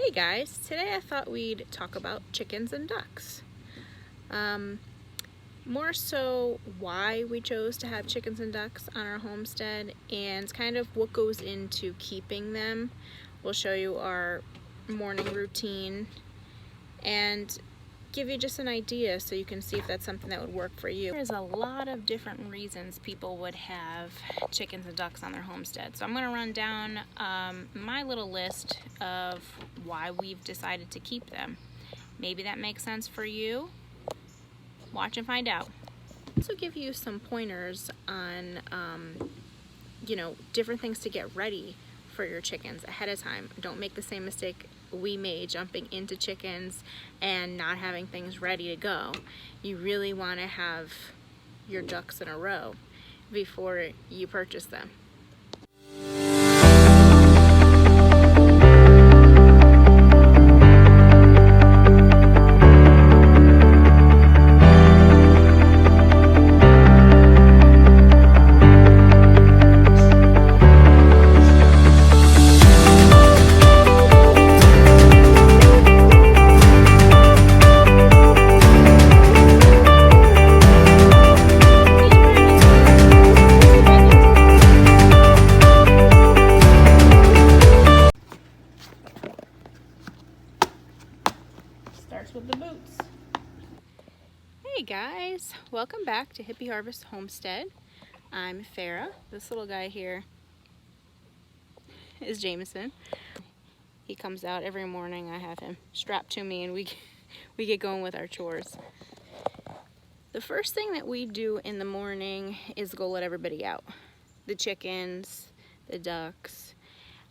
Hey guys, today I thought we'd talk about chickens and ducks. More so why we chose to have chickens and ducks on our homestead and kind of what goes into keeping them. We'll show you our morning routine and give you just an idea so you can see if that's something that would work for you. There's a lot of different reasons people would have chickens and ducks on their homestead. So I'm going to run down my little list of why we've decided to keep them. Maybe that makes sense for you. Watch and find out. I'll also give you some pointers on different things to get ready for your chickens ahead of time. Don't make the same mistake we made jumping into chickens and not having things ready to go. You really want to have your ducks in a row before you purchase them. Starts with the boots. Hey guys, welcome back to Hippie Harvest Homestead. I'm Farah. This little guy here is Jameson. He comes out every morning. I have him strapped to me and we get going with our chores. The first thing that we do in the morning is go let everybody out. The chickens, the ducks,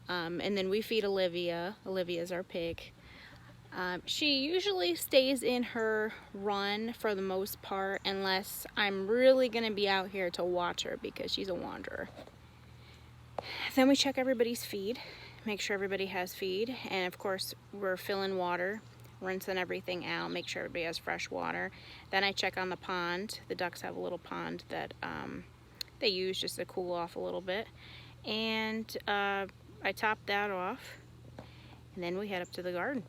and then we feed Olivia. Olivia's our pig. She usually stays in her run for the most part unless I'm really going to be out here to watch her because she's a wanderer. Then we check everybody's feed, make sure everybody has feed, and of course we're filling water, rinsing everything out, make sure everybody has fresh water. Then I check on the pond. The ducks have a little pond that they use just to cool off a little bit. And I top that off. And then we head up to the garden.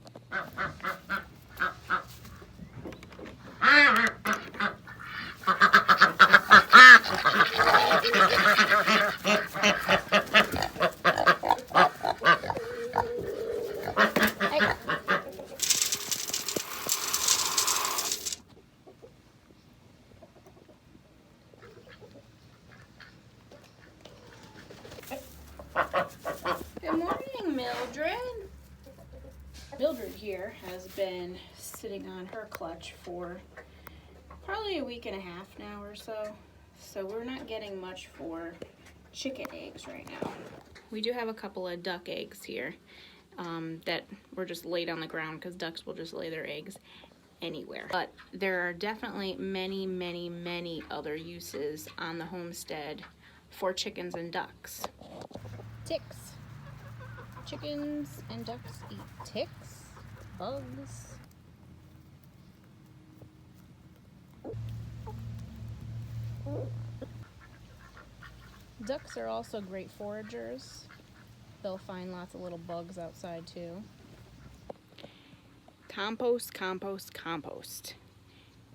Good morning, Mildred. Mildred here has been sitting on her clutch for probably a week and a half now or so. So we're not getting much for chicken eggs right now. We do have a couple of duck eggs here that were just laid on the ground because ducks will just lay their eggs anywhere. But there are definitely many, many, many other uses on the homestead for chickens and ducks. Ticks. Chickens and ducks eat ticks, bugs. Ducks are also great foragers. They'll find lots of little bugs outside too. Compost, compost, compost.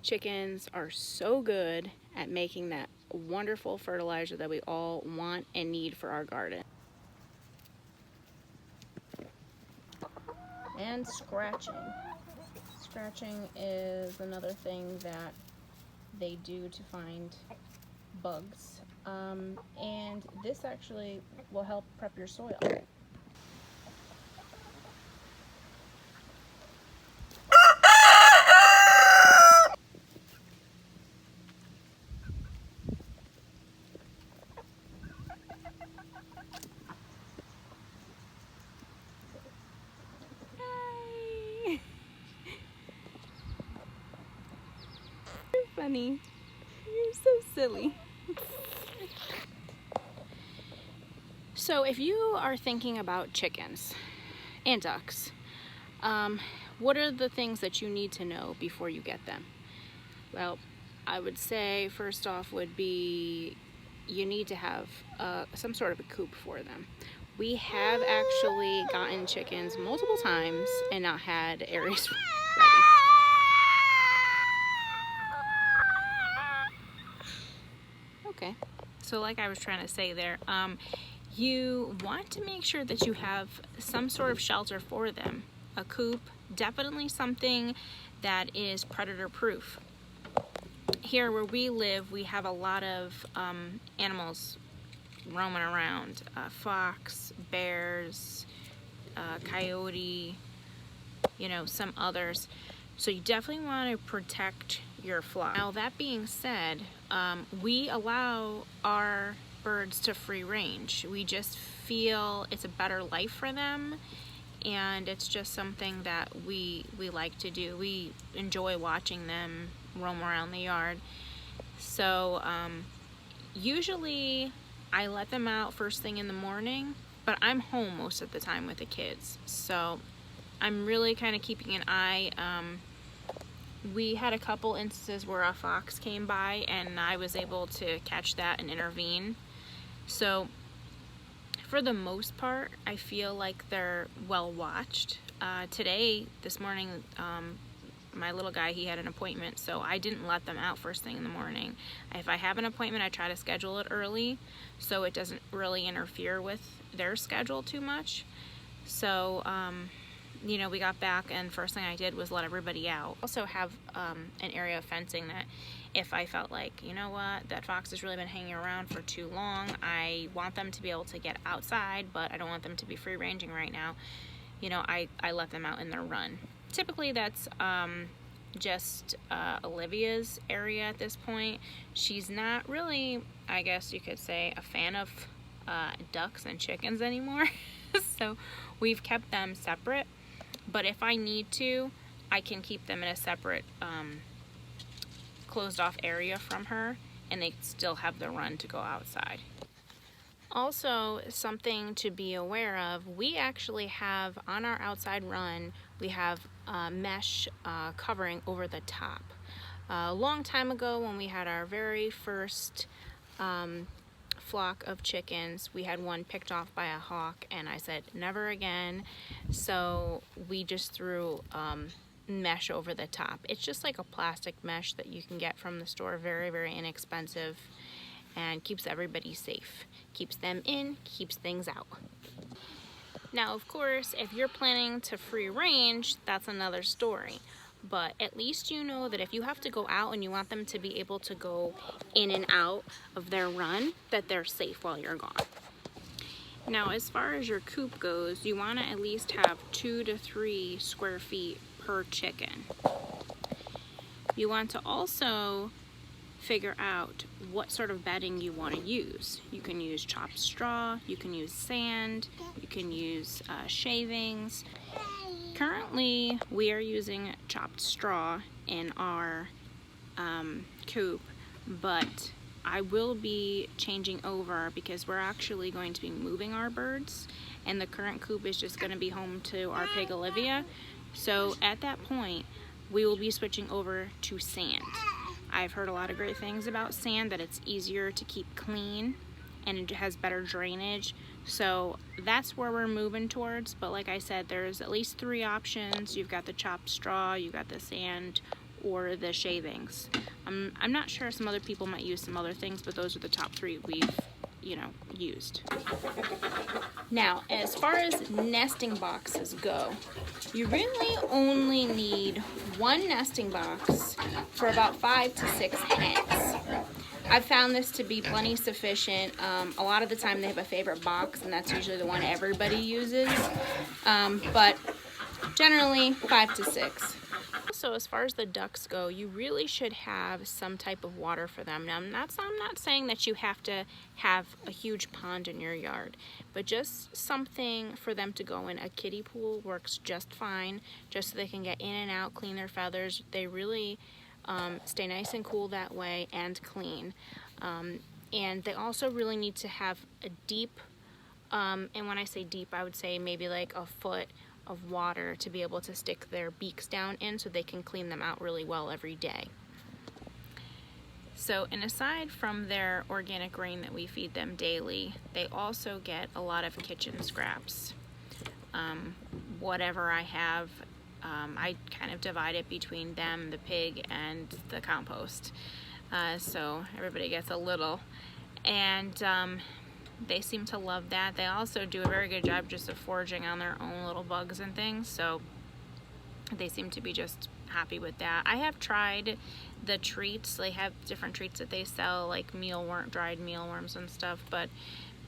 Chickens are so good at making that wonderful fertilizer that we all want and need for our garden. And scratching. Scratching is another thing that they do to find bugs. And this actually will help prep your soil. Funny. You're so silly. So if you are thinking about chickens and ducks, what are the things that you need to know before you get them? Well, I would say first off would be you need to have some sort of a coop for them. We have actually gotten chickens multiple times and not had areas ready. Okay, so like I was trying to say there, you want to make sure that you have some sort of shelter for them. A coop, definitely something that is predator proof. Here where we live, we have a lot of animals roaming around. Fox, bears, coyote, you know, some others. So you definitely want to protect your flock. Now that being said, we allow our birds to free range. We just feel it's a better life for them, and it's just something that we like to do. We enjoy watching them roam around the yard. So usually I let them out first thing in the morning, but I'm home most of the time with the kids, so I'm really kind of keeping an eye. We had a couple instances where a fox came by and I was able to catch that and intervene. So for the most part, I feel like they're well watched. This morning, my little guy, he had an appointment, so I didn't let them out first thing in the morning. If I have an appointment, I try to schedule it early so it doesn't really interfere with their schedule too much. So, you know, we got back and first thing I did was let everybody out. Also have an area of fencing that if I felt like, you know what, that fox has really been hanging around for too long, I want them to be able to get outside, but I don't want them to be free ranging right now, you know, I let them out in their run. Typically that's just Olivia's area at this point. She's not really, I guess you could say, a fan of ducks and chickens anymore. So we've kept them separate, but if I need to, I can keep them in a separate closed off area from her, and they still have the run to go outside. Also, something to be aware of, we actually have on our outside run, we have mesh covering over the top. A long time ago when we had our very first flock of chickens, we had one picked off by a hawk, and I said never again, so we just threw mesh over the top. It's just like a plastic mesh that you can get from the store, very, very inexpensive, and keeps everybody safe. Keeps them in, keeps things out. Now, of course, if you're planning to free range, that's another story. But at least you know that if you have to go out and you want them to be able to go in and out of their run, that they're safe while you're gone. Now, as far as your coop goes, you want to at least have 2 to 3 square feet per chicken. You want to also figure out what sort of bedding you want to use. You can use chopped straw, you can use sand, you can use shavings. Currently, we are using chopped straw in our coop, but I will be changing over because we're actually going to be moving our birds, and the current coop is just going to be home to our pig Olivia. So at that point, we will be switching over to sand. I've heard a lot of great things about sand, that it's easier to keep clean and it has better drainage. So that's where we're moving towards. But like I said, there's at least 3 options. You've got the chopped straw, you've got the sand, or the shavings. I'm not sure, some other people might use some other things, but those are the top 3 we've, you know, used. Now, as far as nesting boxes go, you really only need 1 nesting box for about 5 to 6 hens. I've found this to be plenty sufficient. A lot of the time they have a favorite box, and that's usually the one everybody uses. But generally 5 to 6. So as far as the ducks go, you really should have some type of water for them. Now, I'm not saying that you have to have a huge pond in your yard, but just something for them to go in. A kiddie pool works just fine, just so they can get in and out, clean their feathers. They really stay nice and cool that way, and clean. And they also really need to have a deep, and when I say deep, I would say maybe like a foot of water to be able to stick their beaks down in, so they can clean them out really well every day. So, and aside from their organic grain that we feed them daily, they also get a lot of kitchen scraps. Whatever I have, I kind of divide it between them, the pig, and the compost. So everybody gets a little. And they seem to love that. They also do a very good job just of foraging on their own little bugs and things. So they seem to be just happy with that. I have tried the treats. They have different treats that they sell, like dried mealworms and stuff, but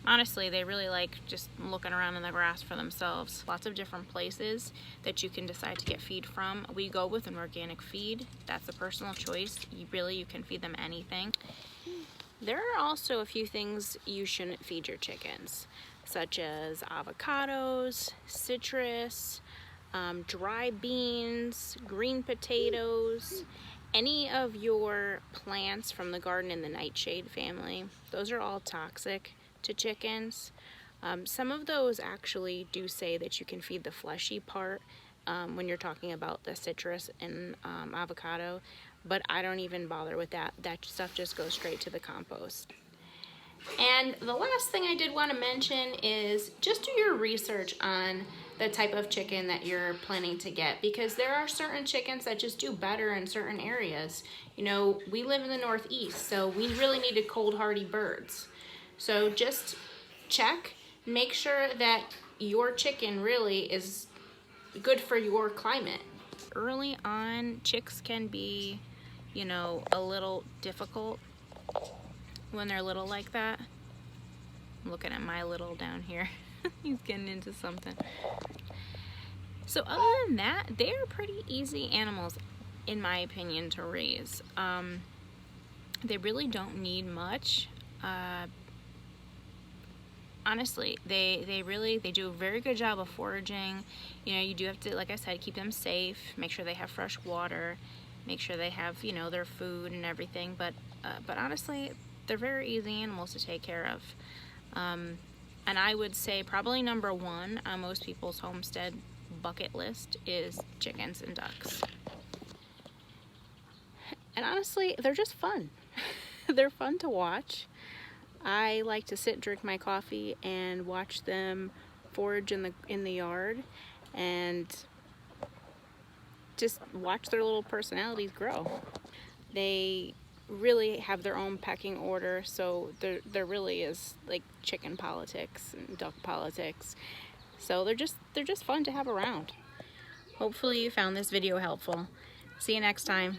honestly, they really like just looking around in the grass for themselves. Lots of different places that you can decide to get feed from. We go with an organic feed. That's a personal choice. You can feed them anything. There are also a few things you shouldn't feed your chickens, such as avocados, citrus, dry beans, green potatoes, any of your plants from the garden in the nightshade family. Those are all toxic to chickens. Some of those actually do say that you can feed the fleshy part when you're talking about the citrus and avocado, but I don't even bother with that. That stuff just goes straight to the compost. And the last thing I did want to mention is just do your research on the type of chicken that you're planning to get, because there are certain chickens that just do better in certain areas. You know, we live in the Northeast, so we really needed cold hardy birds. So just check, make sure that your chicken really is good for your climate. Early on, chicks can be, you know, a little difficult when they're little like that. I'm looking at my little down here. He's getting into something. So other than that, they're pretty easy animals, in my opinion, to raise. They really don't need much. Honestly, they do a very good job of foraging. You know, you do have to, like I said, keep them safe, make sure they have fresh water, make sure they have, you know, their food and everything. But honestly, they're very easy animals to take care of. And I would say probably number one on most people's homestead bucket list is chickens and ducks. And honestly, they're just fun. They're fun to watch. I like to sit, drink my coffee, and watch them forage in the yard, and just watch their little personalities grow. They really have their own pecking order, so there really is like chicken politics and duck politics. So they're just fun to have around. Hopefully you found this video helpful. See you next time.